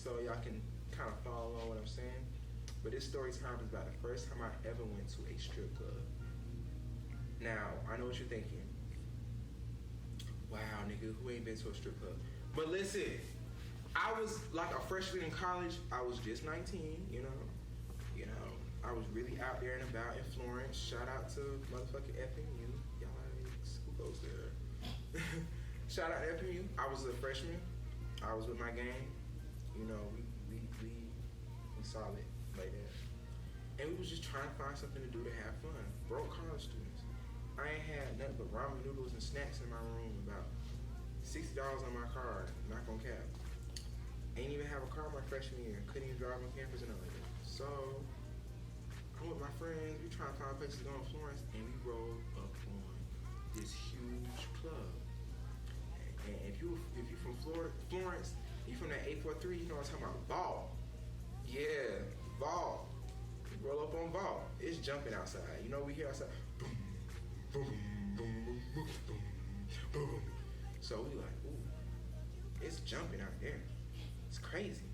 so y'all can kind of follow along what I'm saying. But this story time is about the first time I ever went to a strip club. Now, I know what you're thinking. Wow, nigga, who ain't been to a strip club? But listen, I was like a freshman in college. I was just 19, you know. I was really out there and about in Florence. Shout out to motherfucking FMU. Yikes, who goes there? Shout out to FMU. I was a freshman. I was with my gang. You know, we solid like that. And we was just trying to find something to do to have fun. Broke college students. I ain't had nothing but ramen noodles and snacks in my room. About $60 on my card. Not gonna cap. Ain't even have a car my freshman year. Couldn't even drive on campus and all that. So I'm with my friends. We trying to find places to go in Florence, and we rolled up on this huge club. And if you from Florence, you from that 843, you know what I'm talking about. Ball. Yeah, ball. Roll up on ball. It's jumping outside. You know we hear outside. Boom, boom, boom, boom, boom, boom, boom. So we like, ooh, it's jumping out there. It's crazy.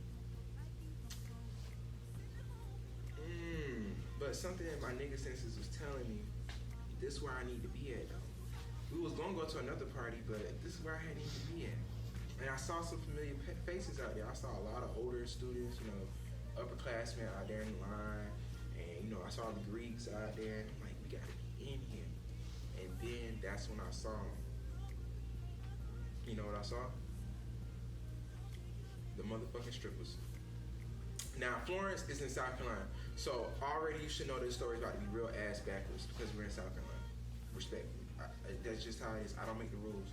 But something that my nigga senses was telling me, this is where I need to be at though. We was gonna go to another party, but this is where I need to be at. And I saw some familiar faces out there. I saw a lot of older students, you know, upperclassmen out there in the line. And, you know, I saw the Greeks out there. And I'm like, we gotta be in here. And then that's when I saw them. You know what I saw? The motherfucking strippers. Now, Florence is in South Carolina. So already you should know this story's about to be real ass backwards because we're in South Carolina. Respectfully. That's just how it is. I don't make the rules.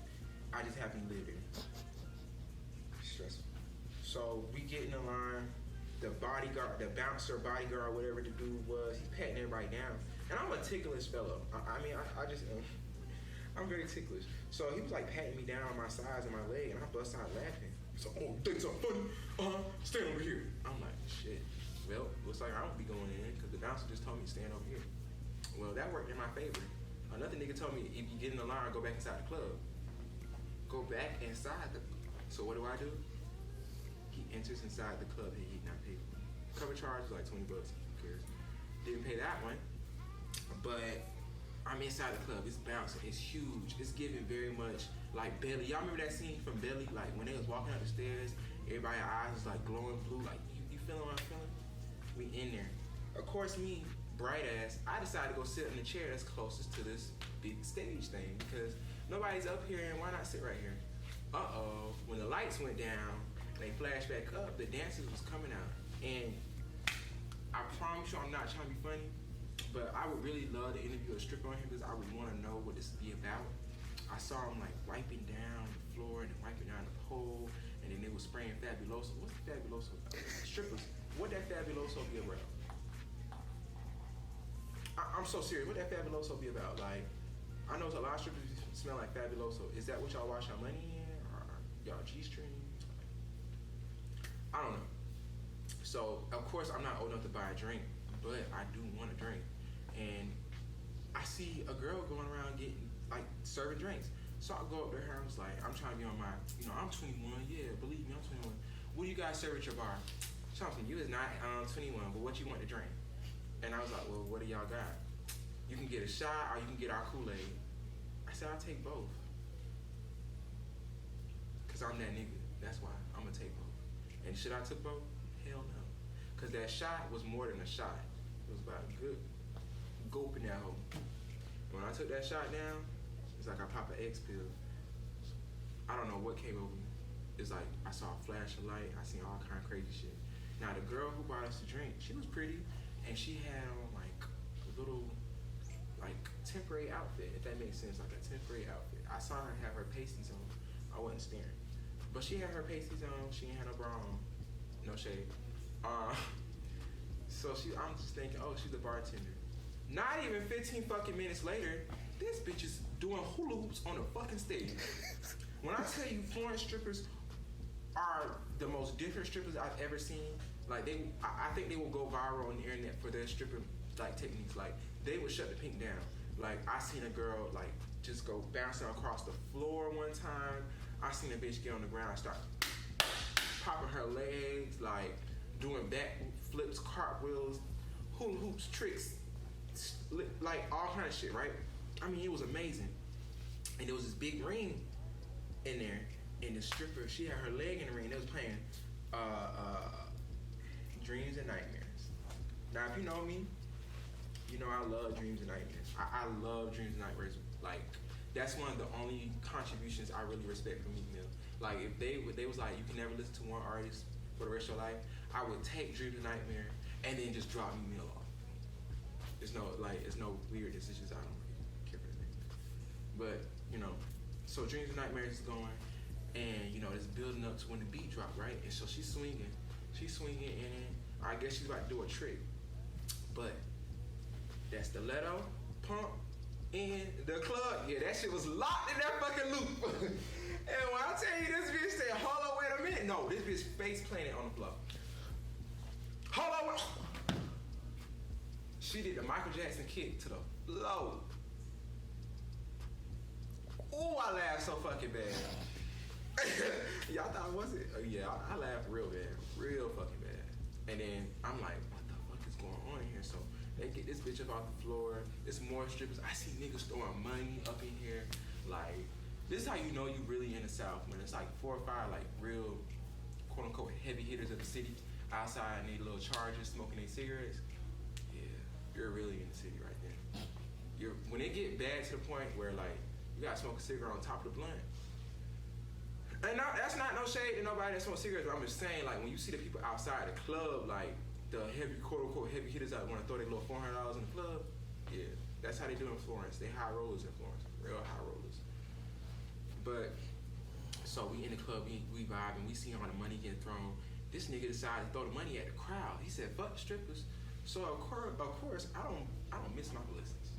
I just happen to live here. Stressful. So we get in the line. The bodyguard, the bouncer, bodyguard, whatever the dude was, he's patting everybody down. And I'm a ticklish fellow. I just, I'm very ticklish. So he was like patting me down on my sides and my leg, and I bust out laughing. He's like, oh, think something funny? Stand over here. I'm like, shit. Well, looks like I don't be going in because the bouncer just told me to stand over here. Well, that worked in my favor. Another nigga told me if you get in the line, go back inside the club. Go back inside the. So what do? He enters inside the club and he not paid. Cover charge is like $20. Who cares? Didn't pay that one. But I'm inside the club. It's bouncing. It's huge. It's giving very much like Belly. Y'all remember that scene from Belly? Like when they was walking up the stairs, everybody's eyes was like glowing blue. Like you feeling what I'm feeling? We in there. Of course, me, bright ass, I decided to go sit in the chair that's closest to this big stage thing because nobody's up here and why not sit right here? Uh-oh. When the lights went down, they flashed back up, the dancers was coming out. And I promise you I'm not trying to be funny, but I would really love to interview a stripper on him because I would want to know what this would be about. I saw him like wiping down the floor and then wiping down the pole, and then they was spraying Fabuloso. What's the Fabuloso? Strippers. What that Fabuloso be about? I'm so serious. What that Fabuloso be about? Like, I know a lot of strippers smell like Fabuloso. Is that what y'all wash your money in? Or y'all G-string? I don't know. So, of course, I'm not old enough to buy a drink, but I do want a drink. And I see a girl going around getting, like, serving drinks. So I go up to her and I was like, I'm trying to be on my, you know, I'm 21. Yeah, believe me, I'm 21. What do you guys serve at your bar? Something, you is not 21, but what you want to drink? And I was like, well, what do y'all got? You can get a shot or you can get our Kool-Aid. I said, I'll take both. Because I'm that nigga. That's why I'm going to take both. And should I took both? Hell no. Because that shot was more than a shot. It was about a good gulp in that hole. When I took that shot down, it's like I popped an X pill. I don't know what came over me. It's like I saw a flash of light. I seen all kind of crazy shit. Now the girl who bought us the drink, she was pretty, and she had on like a little, like temporary outfit, if that makes sense, like a temporary outfit. I saw her have her pasties on. I wasn't staring, but she had her pasties on. She ain't had no bra on. No shade. So I'm just thinking, oh, she's a bartender. Not even 15 fucking minutes later, this bitch is doing hula hoops on the fucking stage. When I tell you Florence strippers are the most different strippers I've ever seen, like I think they will go viral on the internet for their stripper like techniques. Like they would shut the pink down. Like I seen a girl like just go bouncing across the floor one time. I seen a bitch get on the ground and start chopping her legs, like doing back flips, cartwheels, hula hoops, tricks, like all kind of shit, right? I mean, it was amazing. And there was this big ring in there, and the stripper, she had her leg in the ring. They was playing Dreams and Nightmares. Now, if you know me, you know I love Dreams and Nightmares. I love Dreams and Nightmares. Like, that's one of the only contributions I really respect from Meek Mill. Like, if they was like, you can never listen to one artist for the rest of your life, I would take Dreams and Nightmare and then just drop Meek Mill off. It's no weirdness. It's just I don't really care for this nigga. But, you know, so Dreams and Nightmares is going, and, you know, it's building up to when the beat drop, right? And so she's swinging, and I guess she's about to do a trick. But that stiletto, pump, in the club, yeah, that shit was locked in that fucking loop. And when I tell you this bitch said, hold on, wait a minute. No, this bitch face planted on the floor. Hold on. She did the Michael Jackson kick to the floor. Ooh, I laughed so fucking bad. Y'all thought, was it? Oh, yeah, I laughed real bad. Real fucking bad. And then I'm like, what the fuck is going on in here? So they get this bitch up off the floor. There's more strippers. I see niggas throwing money up in here. Like, this is how you know you really in the South, when it's like 4 or 5 like real quote unquote heavy hitters of the city outside in their little chargers smoking their cigarettes. Yeah, you're really in the city right there. When it get bad to the point where like you gotta smoke a cigarette on top of the blunt. And that's not no shade to nobody that smokes cigarettes, but I'm just saying, like, when you see the people outside the club, like the heavy quote unquote heavy hitters that want to throw their little $400 in the club, yeah, that's how they do in Florence. They high rollers in Florence, real high rollers. But so we in the club, we vibing, we see all the money getting thrown. This nigga decided to throw the money at the crowd. He said, "Fuck the strippers." So of course, I don't miss my blessings.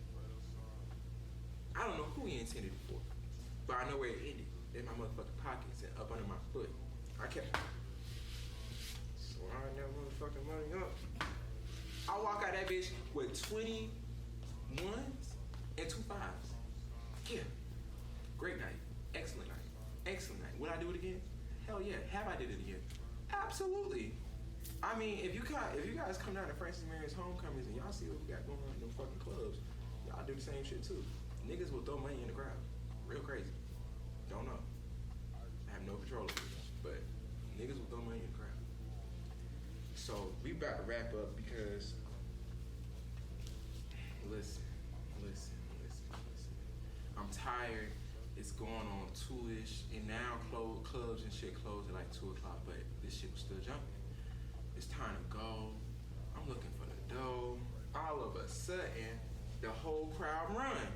I don't know who he intended it for, but I know where it ended. In my motherfucking pockets and up under my foot. I kept sliding that motherfucking money up. I walk out that bitch with 20 ones and 2 fives. Yeah. Great night. Excellent night. Excellent night. Would I do it again? Hell yeah. Have I did it again? Absolutely. I mean, if you guys come down to Francis Marion's homecomings and y'all see what we got going on in them fucking clubs, y'all do the same shit too. Niggas will throw money in the crowd. Real crazy. Don't know. I have no control over it. But niggas will throw money in the crowd. So we about to wrap up because listen. I'm tired. It's going on 2-ish, and now clubs and shit close at like 2 o'clock, but this shit was still jumping. It's time to go. I'm looking for the dough. All of a sudden, the whole crowd run.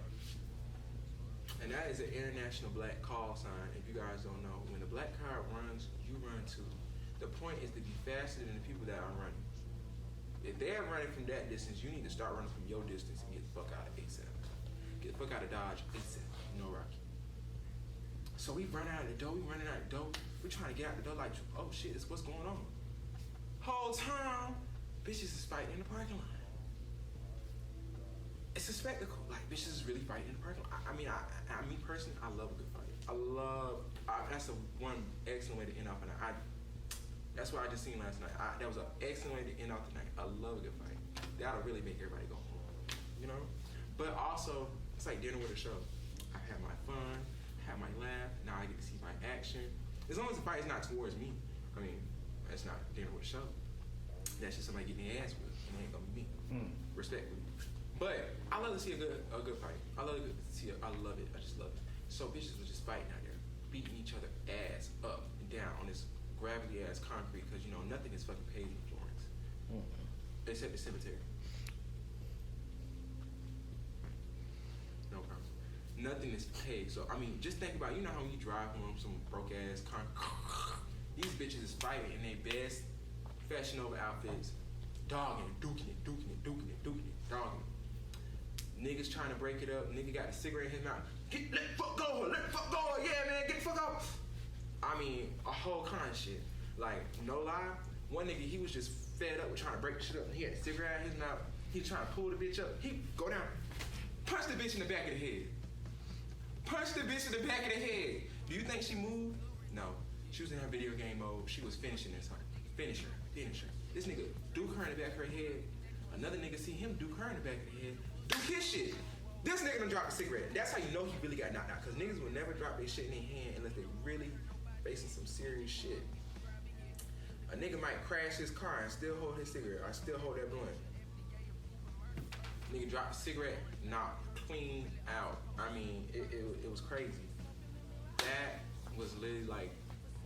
And that is an international black call sign. If you guys don't know, when the black crowd runs, you run too. The point is to be faster than the people that are running. If they're running from that distance, you need to start running from your distance and get the fuck out of ASAP. Get the fuck out of Dodge ASAP. You know, Rocky. So we run out of the door. We're trying to get out the door like, oh shit, this what's going on. Whole time, bitches is fighting in the parking lot. It's a spectacle. Like, bitches is really fighting in the parking lot. I mean, me personally, I love a good fight. That's one excellent way to end off a night. That's what I just seen last night. That was an excellent way to end off the night. I love a good fight. That'll really make everybody go home, you know? But also, it's like dinner with a show. I have my fun, have my laugh, now I get to see my action. As long as the fight is not towards me, I mean, that's not dinner with a show. That's just somebody getting their ass whipped, and it ain't gonna be me, respectfully. But I love to see a good fight. I love it. I just love it. So bitches were just fighting out there, beating each other ass up and down on this gravity ass concrete, because you know nothing is fucking paved in Florence, except the cemetery. No problem. Nothing is paved. So I mean, just think about, you know how when you drive home some broke ass concrete. These bitches is fighting in their best Fashion Nova outfits, dogging, duking it, dogging. Niggas trying to break it up. Nigga got a cigarette in his mouth. Let the fuck go, yeah man, get the fuck out. I mean, a whole kind of shit. Like, no lie, one nigga, he was just fed up with trying to break the shit up. He had a cigarette in his mouth. He was trying to pull the bitch up. He go down, punch the bitch in the back of the head. Do you think she moved? No. She was in her video game mode. She was finishing this. Finish her. This nigga duke her in the back of her head. Another nigga see him duke her in the back of the head. Duke his shit. This nigga done dropped a cigarette. That's how you know he really got knocked out. Cause niggas will never drop their shit in their hand unless they really facing some serious shit. A nigga might crash his car and still hold his cigarette or still hold that blunt. Nigga dropped a cigarette, knocked clean out. I mean, it was crazy. That was literally like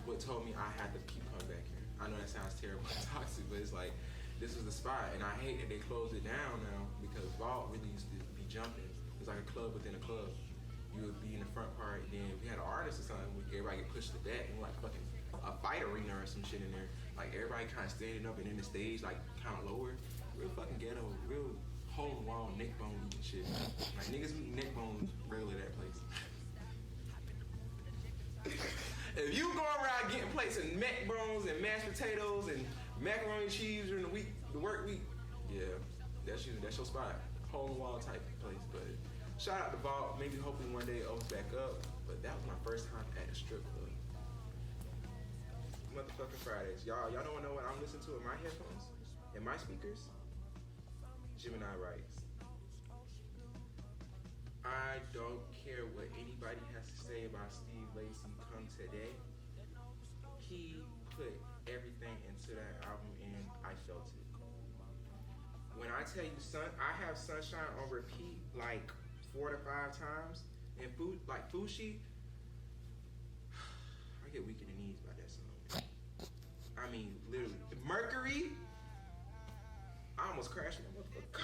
what told me I had to keep coming back here. I know that sounds terrible and toxic, but it's like, this was the spot. And I hate that they closed it down now because Vault really used to be jumping. It was like a club within a club. You would be in the front part, and then if we had an artist or something, everybody get pushed to the back and like fucking a fight arena or some shit in there. Like everybody kind of standing up and in the stage, like kind of lower. Real fucking ghetto, real hole in the wall neck bone eating shit. Like niggas eat neck bones regularly at that place. If you go around getting plates of neck bones and mashed potatoes and macaroni and cheese during the work week, yeah, that's your spot. Hole in the wall type place. But shout out to Vault. Maybe hopefully one day it opens back up. But that was my first time at the strip club. Motherfucking Fridays. Y'all don't know what I'm listening to in my headphones? In my speakers? Gemini writes, I don't care what anybody has to say about Steve Lacy come today. He put everything into that album and I felt it. When I tell you, I have Sunshine on repeat like 4 to 5 times. And Fushi, I get weak in the knees by that song. I mean, literally. Mercury, I almost crashed my motherfucker.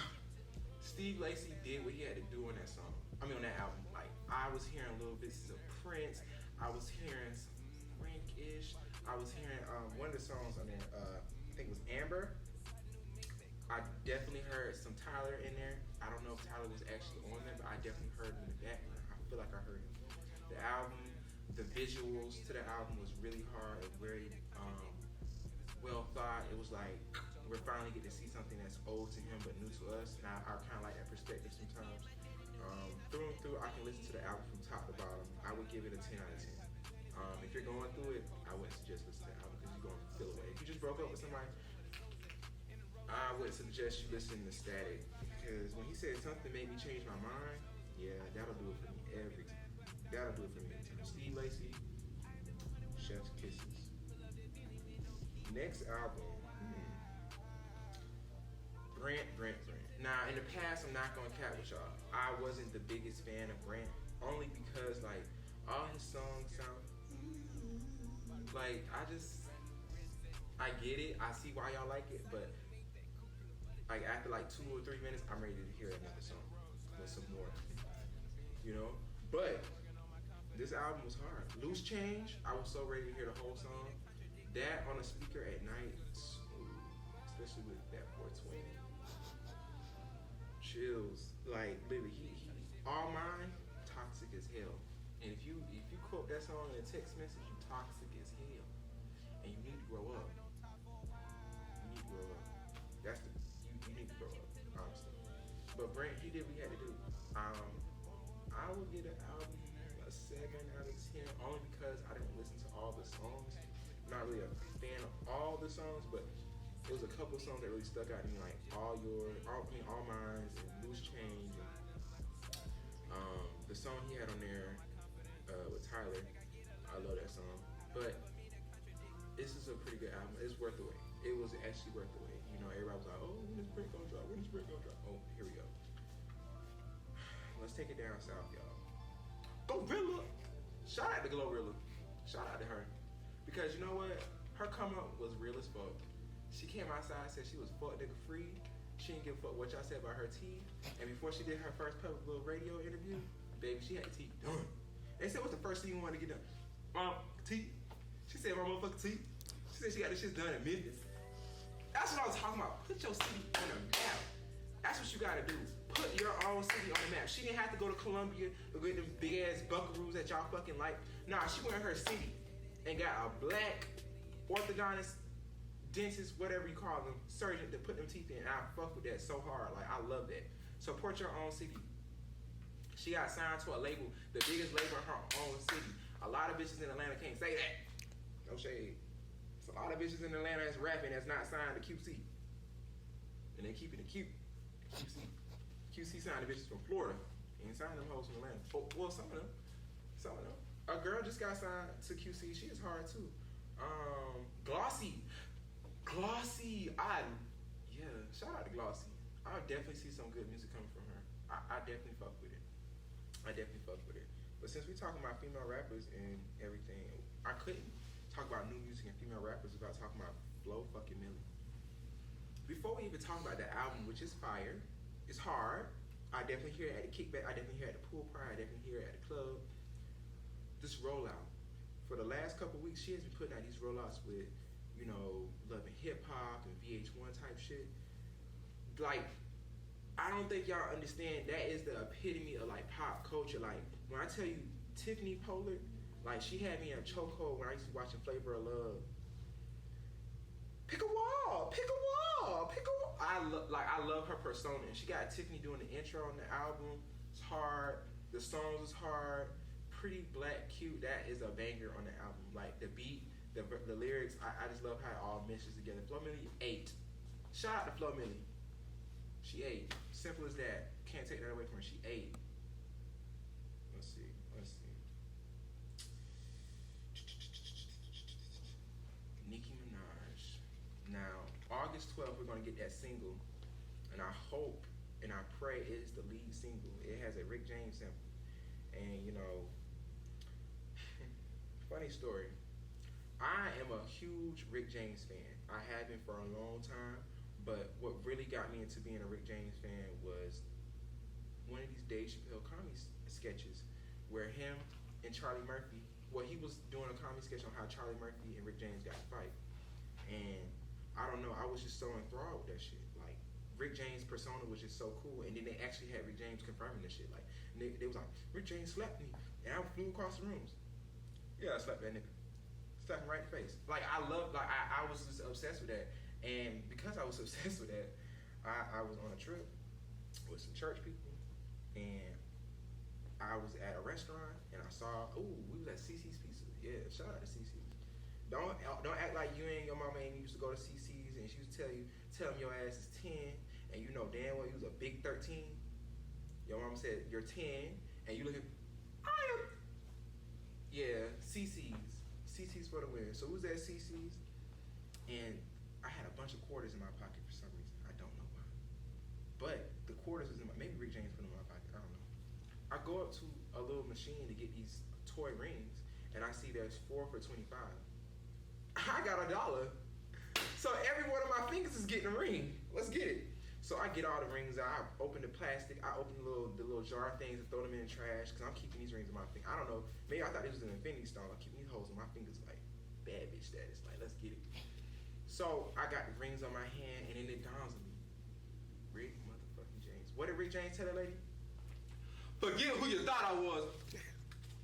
Steve Lacy did what he had to do on that song. I mean, on that album. Like, I was hearing little bits of Prince. I was hearing some Frank-ish. I was hearing one of the songs on there, I think it was Amber. I definitely heard some Tyler in there. I don't know if Tyler was actually on there, but I definitely heard him in the background. I feel like I heard him. The album, the visuals to the album was really hard and very well thought. It was like, we're finally getting to see something that's old to him but new to us, and I kind of like that perspective sometimes. Through and through, I can listen to the album from top to bottom. I would give it a 10 out of 10. If you're going through it, I wouldn't suggest listening to the album because you're going to feel away. If you just broke up with somebody, I would suggest you listen to Static, because when he said something made me change my mind, yeah, that'll do it for me every time. That'll do it for me every time. Steve Lacy, Chef's Kisses. Next album, Brent. Now, in the past, I'm not gonna cap with y'all. I wasn't the biggest fan of Brent, only because like all his songs sound like I get it. I see why y'all like it, but like after like 2 or 3 minutes, I'm ready to hear another song with some more, you know. But this album was hard. Loose Change, I was so ready to hear the whole song. That on a speaker at night, especially with that 420. Chills, like literally, he All Mine, toxic as hell. And if you quote that song in a text message, you toxic as hell, and you need to grow up. You need to grow up. You need to grow up, honestly. But Brent, he did what he had to do. I would get an album a 7 out of 10, only because I didn't listen to all the songs. I'm not really a fan of all the songs, but there was a couple of songs that really stuck out to me, like All Mines and Loose Change. And, the song he had on there with Tyler, I love that song. But this is a pretty good album. It's worth the wait. It was actually worth the wait. You know, everybody was like, oh, when is Brent gonna drop? When is Brent gonna drop? Oh, here we go. Let's take it down south, y'all. Glorilla! Shout out to Glorilla. Shout out to her. Because you know what? Her come up was real as fuck. She came outside and said she was fuck nigga free. She didn't give a fuck what y'all said about her teeth. And before she did her first public little radio interview, baby, she had teeth done. They said, what's the first thing you want to get done? Teeth. She said, my motherfucking teeth. She said she got this shit done in Memphis. That's what I was talking about. Put your city on the map. That's what you gotta do. Put your own city on the map. She didn't have to go to Columbia to get them big ass buckaroos that y'all fucking like. Nah, she went in her city and got a black orthodontist, dentist, whatever you call them, surgeon to put them teeth in. And I fuck with that so hard. Like, I love that. Support your own city. She got signed to a label, the biggest label in her own city. A lot of bitches in Atlanta can't say that. No shade. There's a lot of bitches in Atlanta that's rapping that's not signed to QC. And they keeping it cute. QC signed the bitches from Florida. Ain't signed them hoes from Atlanta. Oh, well, some of them. A girl just got signed to QC. She is hard too. Glossy. Yeah, shout out to Glossy. I definitely see some good music coming from her. I definitely fuck with it. But since we talking about female rappers and everything, I couldn't talk about new music and female rappers without talking about Flo fucking Milli. Before we even talk about the album, which is fire, it's hard. I definitely hear it at the kickback. I definitely hear it at the pool party. I definitely hear it at the club. This rollout. For the last couple of weeks, she has been putting out these rollouts with, you know, Love and Hip Hop and VH1 type shit. Like, I don't think y'all understand that is the epitome of like pop culture. Like, when I tell you Tiffany Pollard, like she had me in a chokehold when I used to watch Flavor of Love. Pick a wall. I love her persona. And she got Tiffany doing the intro on the album. It's hard. The songs is hard. Pretty Black Cute. That is a banger on the album. Like the beat, the lyrics. I just love how it all meshes together. Flo Milli 8. Shout out to Flo Milli. She 8. Simple as that. Can't take that away from her. She 8. Let's see. Nicki Minaj. Now, August 12th, we're going to get that single. And I hope and I pray it is the lead single. It has a Rick James sample. And, you know, funny story. I am a huge Rick James fan. I have been for a long time. But what really got me into being a Rick James fan was one of these Dave Chappelle comedy sketches where him and Charlie Murphy, he was doing a comedy sketch on how Charlie Murphy and Rick James got to fight. And I don't know, I was just so enthralled with that shit. Like, Rick James' persona was just so cool. And then they actually had Rick James confirming this shit. Like, they was like, Rick James slapped me. And I flew across the rooms. Yeah, I slapped that nigga. Slapped him right in the face. Like, I was just obsessed with that. And because I was obsessed with that, I was on a trip with some church people, and I was at a restaurant, and I saw, we was at CC's Pizza. Yeah, shout out to CC's. Don't act like you and your mama ain't used to go to CC's, and she used to tell them your ass is 10, and you know damn well you was a big 13. Your mama said you're 10, and you looking, I am. Yeah, CC's for the win. So we was at CC's, and I had a bunch of quarters in my pocket for some reason. I don't know why. But the quarters was in maybe Rick James put them in my pocket. I don't know. I go up to a little machine to get these toy rings, and I see there's 4 for $25. I got $1. So every one of my fingers is getting a ring. Let's get it. So I get all the rings out. I open the plastic. I open the little jar things and throw them in the trash because I'm keeping these rings in my finger. I don't know. Maybe I thought this was an infinity stone. I'm keeping these holes in my fingers like bad bitch status. Like, let's get it. So I got the rings on my hand, and then it dawns on me. Rick motherfucking James. What did Rick James tell that lady? Forget who you thought I was.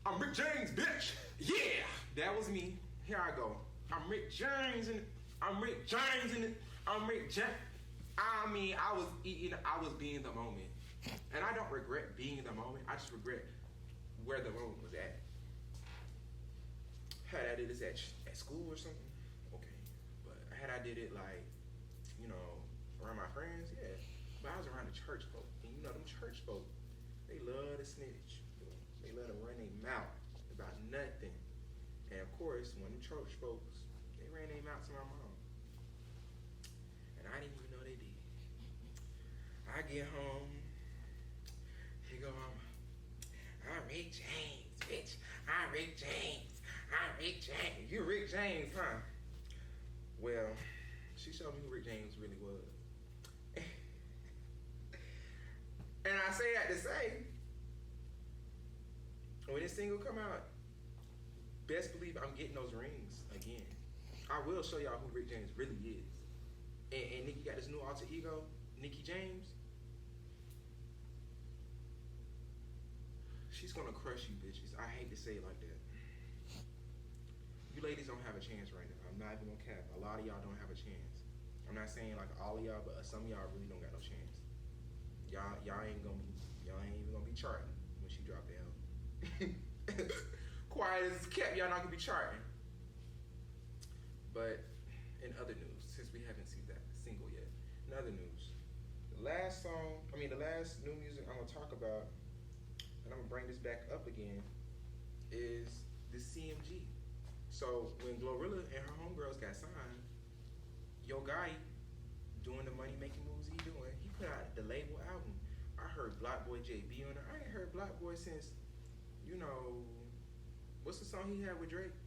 I'm Rick James, bitch. Yeah, that was me. Here I go. I'm Rick James, and I'm Rick James, and I'm Rick James. I mean, I was being the moment. And I don't regret being the moment. I just regret where the moment was at. Had I did this at school or something, okay. Had I did it like, you know, around my friends, yeah. But I was around the church folk. And you know them church folk, they love to snitch. They love to run their mouth about nothing. And of course, when them church folks, they ran their mouth to my mom. And I didn't even know they did. I get home, here go mama. I'm Rick James, bitch. I'm Rick James. You Rick James, huh? Well, she showed me who Rick James really was. And I say that to say, when this single come out, best believe I'm getting those rings again. I will show y'all who Rick James really is. And Nicki got this new alter ego, Nicki James. She's gonna crush you bitches. I hate to say it like that. You ladies don't have a chance right now. I'm not even gonna cap. A lot of y'all don't have a chance. I'm not saying like all of y'all, but some of y'all really don't got no chance. Y'all ain't even gonna be charting when she drop the album. Quiet as it's kept, y'all not gonna be charting. But in other news, since we haven't seen that single yet, in other news, the last new music I'm gonna talk about, and I'm gonna bring this back up again, is the CMG. So when Glorilla and her homegirls got signed, Yo Gotti, doing the money making moves he doing, he put out the label album. I heard Block Boy JB on it. I ain't heard Block Boy since, what's the song he had with Drake?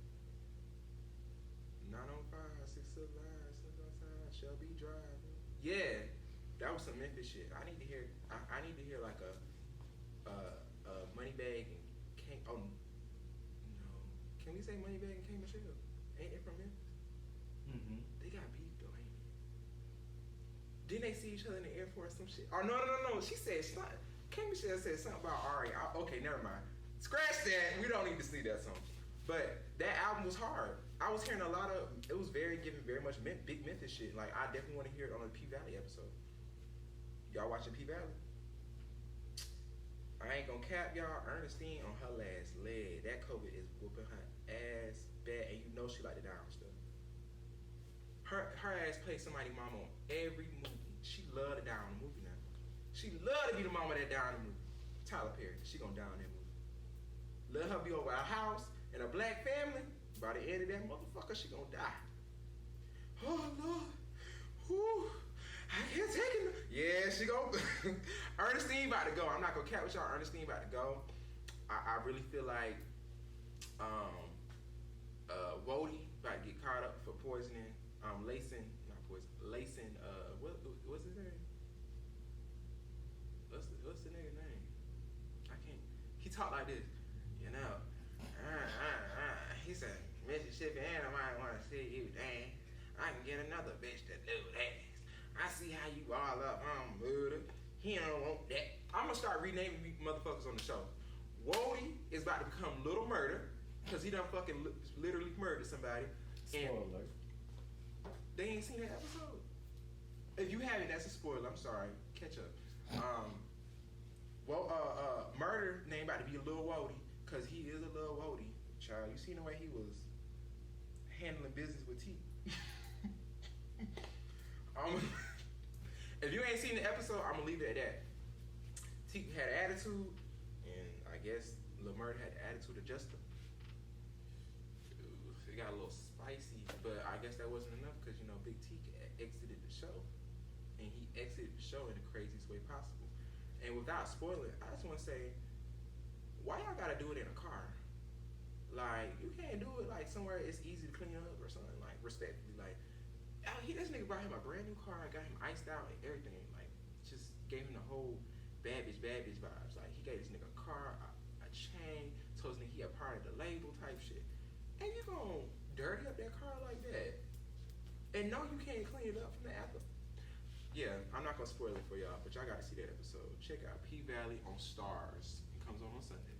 905, 6 alive, 6 outside, Shelby Drive. Yeah, that was some Memphis shit. I need to hear like a Moneybag and King. Oh no, can we say Moneybag and K Michelle? Ain't it from Memphis? Mm-hmm. They got beef though, ain't it? Didn't they see each other in the Air Force? Some shit. Oh no. She said something. K Michelle said something about Ari. Okay, never mind. Scratch that. We don't need to see that song. But that album was hard. I was hearing a lot of. It was giving very much big Memphis shit. Like I definitely want to hear it on the P Valley episode. Y'all watching P Valley? I ain't gonna cap y'all. Ernestine on her last leg. That COVID is whooping her ass bad, and you know she like the down stuff. Her ass plays somebody's mama on every movie. She love to down the movie now. She love to be the mama that down the movie. Tyler Perry, she gonna down that movie. Let her be over a house and a black family. By the end of that motherfucker, she gonna die. Oh Lord, whew, I can't take it. Yeah, she gonna. Ernestine about to go. I'm not gonna cap with y'all. Ernestine about to go. I really feel like Wody about to get caught up for poisoning. Lacing, what's his name? What's the nigga name? I can't. He talked like this, He said, Mississippi, and I might want to see you dance. I can get another bitch to do that. I see how you all up on murder. He don't want that. I'm gonna start renaming motherfuckers on the show. Wody is about to become Little Murder because he done fucking literally murdered somebody. Spoiler. They ain't seen that episode. If you haven't, that's a spoiler. I'm sorry. Catch up. Murder name about to be a Lil Wody because he is a Lil Wody. Child, you seen the way he was handling business with T. If you ain't seen the episode, I'm gonna leave it at that. T had an attitude, and I guess Lil Murder had the attitude of Justa. It got a little spicy, but I guess that wasn't enough because Big T exited the show, and he exited the show in the craziest way possible. And without spoiling, I just want to say, why y'all gotta do it in a car? Like you can't do it like somewhere it's easy to clean up or something. Like respectfully, like this nigga brought him a brand new car, got him iced out and everything. Like just gave him the whole bad bitch vibes. Like he gave this nigga a car, a chain, told this nigga he a part of the label type shit. And you gonna dirty up that car like that? And no, you can't clean it up from the after. Yeah, I'm not gonna spoil it for y'all, but y'all gotta see that episode. Check out P Valley on Stars. It comes on Sunday.